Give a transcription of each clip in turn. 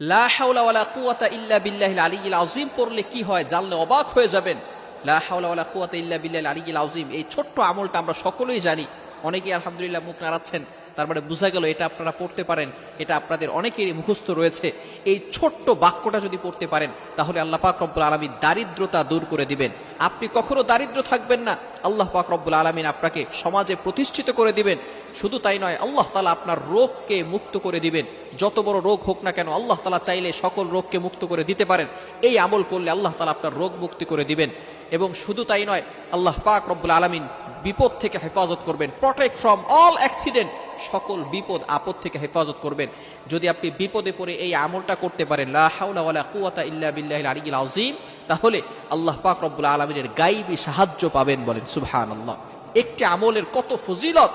লা হাওলা ওয়ালা কুওয়াতা ইল্লা বিল্লাহিল আলিয়্যিল আযীম পড়লে কি হয় জানলে অবাক হয়ে যাবেন। লা হাওলা ওয়ালা কুওয়াতা ইল্লা বিল্লাহিল আলিয়্যিল আযীম, এই ছোট্ট আমলটা আমরা সকলেই জানি। অনেকেই আলহামদুলিল্লাহ মুখ নাড়াচ্ছেন, তার মানে বোঝা গেল এটা আপনারা পড়তে পারেন, এটা আপনাদের অনেকেরই মুখস্থ রয়েছে। এই ছোট্ট বাক্যটা যদি পড়তে পারেন তাহলে আল্লাহ পাক রব্বুল আলামিন দারিদ্রতা দূর করে দিবেন। আপনি কখনো দারিদ্র থাকবেন না, আল্লাহ পাক রব্বুল আলামিন আপনাকে সমাজে প্রতিষ্ঠিত করে দিবেন। শুধু তাই নয়, আল্লাহ তাআলা আপনার রোগকে মুক্ত করে দিবেন। যত বড় রোগ হোক না কেন, আল্লাহ তাআলা চাইলে সকল রোগকে মুক্ত করে দিতে পারেন। এই আমল করলে আল্লাহ তাআলা আপনার রোগ মুক্তি করে দিবেন। এবং শুধু তাই নয়, আল্লাহ পাক রব্বুল আলামিন বিপদ থেকে হেফাজত করবেন, প্রটেক্ট ফ্রম অল অ্যাক্সিডেন্ট, সকল বিপদ আপদ থেকে হেফাজত করবেন। যদি আপনি বিপদে পড়ে এই আমলটা করতে পারেন, লা হাওলা ওয়ালা কুওয়াতা ইল্লা বিল্লাহিল আলিয়্যিল আযীম, তাহলে আল্লাহ পাক রব্বুল আলামিনের গায়বী সাহায্য পাবেন। বলেন সুবহানাল্লাহ। একটি আমলের কত ফজিলত!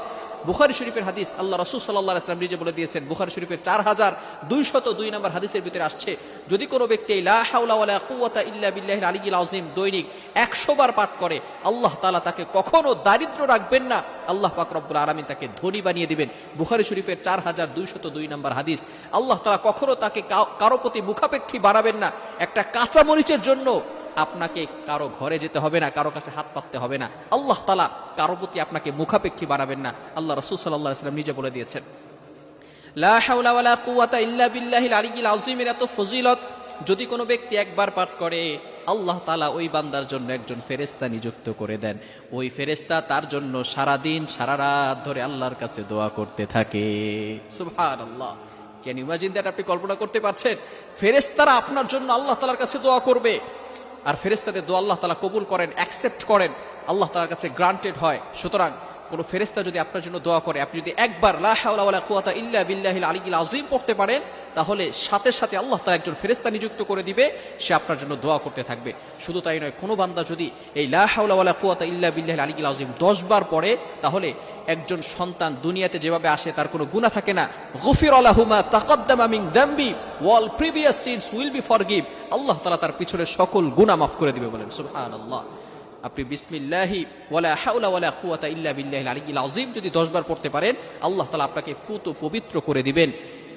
বুখারী শরীফের হাদিস, আল্লাহ রাসূল সাল্লাল্লাহু আলাইহি ওয়াসাল্লাম নিজে বলে দিয়েছেন। বুখারী শরীফের 4202 নম্বর হাদিসের ভিতরে আসছে, যদি কোনো ব্যক্তি লা হাওলা ওয়ালা কুওয়াতা ইল্লা বিল্লাহিল আলিয়্যিল আযীম দৈনিক 100 বার পাঠ করে, আল্লাহ তাআলা তাকে কখনো দারিদ্র রাখবেন না, আল্লাহ পাক রব্বুল আলামিন তাকে ধনী বানিয়ে দিবেন। বুখারী শরীফের 4202 নম্বর হাদিস। আল্লাহ তাআলা কখনো তাকে কারো প্রতি মুখাপেক্ষী বানাবেন না। একটা কাঁচা মরিচের জন্য আপনাকে কারো ঘরে যেতে হবে না, কারো কাছে হাত পাততে হবে না। আল্লাহ তাআলা কারো প্রতি আপনাকে মুখাপেক্ষী বানাবেন না, আল্লাহ রাসূল সাল্লাল্লাহু আলাইহি ওয়াসাল্লাম নিজে বলে দিয়েছেন। লা হাওলা ওয়ালা কুওয়াতা ইল্লা বিল্লাহিল আলিয়্যিল আযীমের এত ফজিলত, যদি কোনো ব্যক্তি একবার পাঠ করে, আল্লাহ তাআলা ওই বান্দার জন্য একজন ফেরেশতা নিযুক্ত করে দেন। ওই ফেরেশতা তার জন্য সারা দিন সারা রাত ধরে আল্লাহর কাছে দোয়া করতে থাকে। সুবহানাল্লাহ। Can you imagine that? আপনি কল্পনা করতে পারছেন? ফেরেশতারা আপনার জন্য আল্লাহ তাআলার কাছে দোয়া করবে, আর ফেরেশতাদের দোয়া আল্লাহ তাআলা কবুল করেন, অ্যাকসেপ্ট করেন, আল্লাহ তাআলার কাছে গ্রান্টেড হয়। সুতরাং কোনো ফেরেশতা যদি আপনার জন্য দোয়া করে, আপনি যদি একবার লা হাওলা ওয়ালা কুওয়াতা ইল্লা বিল্লাহিল আলিয়্যিল আযীম পড়তে পারেন, তাহলে সাথে সাথে আল্লাহ তাআলা একজন ফেরেশতা নিযুক্ত করে দিবে, সে আপনার জন্য দোয়া করতে থাকবে। শুধু তাই নয়, কোনো বান্দা যদি এই লা হাওলা ওয়ালা কুওয়াতা ইল্লা বিল্লাহিল আলিয়্যিল আযীম 10 বার পড়ে, তাহলে একজন সন্তান দুনিয়াতে যেভাবে আসে তার কোনো গুনাহ থাকে না। গুফিরা লাহু মা তাকাদ্দামা মিন যামবি ওয়াল previous sins will be forgive. Allah তাআলা তার পিছনের সকল গুনাহ মাফ করে দিবে। বলেন সুবহানাল্লাহ। আপনি বিসমিল্লাহি ওয়ালা হাওলা ওয়ালা কুওয়াতা ইল্লা বিল্লাহিল আলিয়্যিল আযীম যদি 10 বার পড়তে পারেন, আল্লাহ তাআলা আপনাকে পুত পবিত্র করে দিবেন।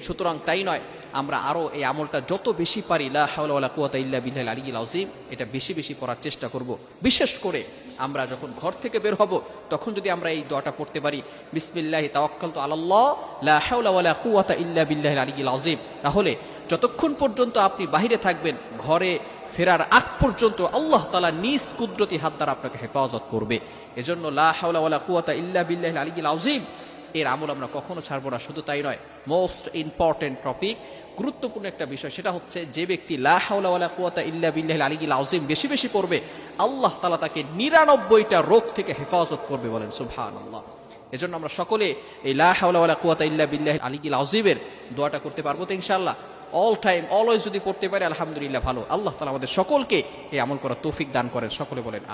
সুতরাং তাই নয়, আমরা আরো এই আমলটা যত বেশি পারি, লা হাওলা ওয়ালা কুওয়াতা ইল্লা বিল্লাহিল আলিয়্যিল আযীম, এটা বেশি বেশি পড়ার চেষ্টা করব। বিশেষ করে আমরা যখন ঘর থেকে বের হব, তখন যদি আমরা এই দোয়াটা পড়তে পারি, বিসমিল্লাহি তাওয়াক্কালতু আলাল্লাহ লা হাওলা ওয়ালা কুওয়াতা ইল্লা বিল্লাহিল আলিয়্যিল আযীম, তাহলে যতক্ষণ পর্যন্ত আপনি বাহিরে থাকবেন, ঘরে ফেরার আগ পর্যন্ত আল্লাহ তাআলা নিজ কুদরতি হাত দ্বারা আপনাকে হেফাজত করবে। এজন্য লা হাওলা ওয়ালা কুওয়াতা ইল্লা বিল্লাহিল আলিয়্যিল আযীম এর আমল আমরা কখনো ছাড়বো না। শুধু তাই নয়, মোস্ট ইম্পর্টেন্ট টপিক, গুরুত্বপূর্ণ একটা বিষয়, সেটা হচ্ছে যে ব্যক্তি লা হাওলা ওয়ালা কুওয়াতা ইল্লা বিল্লাহিল আলিয়্যিল আযীম বেশি বেশি পড়বে, আল্লাহ তাআলা তাকে 99টা রোগ থেকে হেফাজত করবে। বলেন সুবহানাল্লাহ। এজন্য আমরা সকলে এই লা হাওলা ওয়ালা কুওয়াতা ইল্লা বিল্লাহিল আলিয়্যিল আযীমের দোয়াটা করতে পারবো তো ইনশাআল্লাহ? অল টাইম অলওয়েজ যদি পড়তে পারে, আলহামদুলিল্লাহ ভালো। আল্লাহ তাআলা আমাদের সকলকে এই আমল করার তৌফিক দান করেন। সকলে বলেন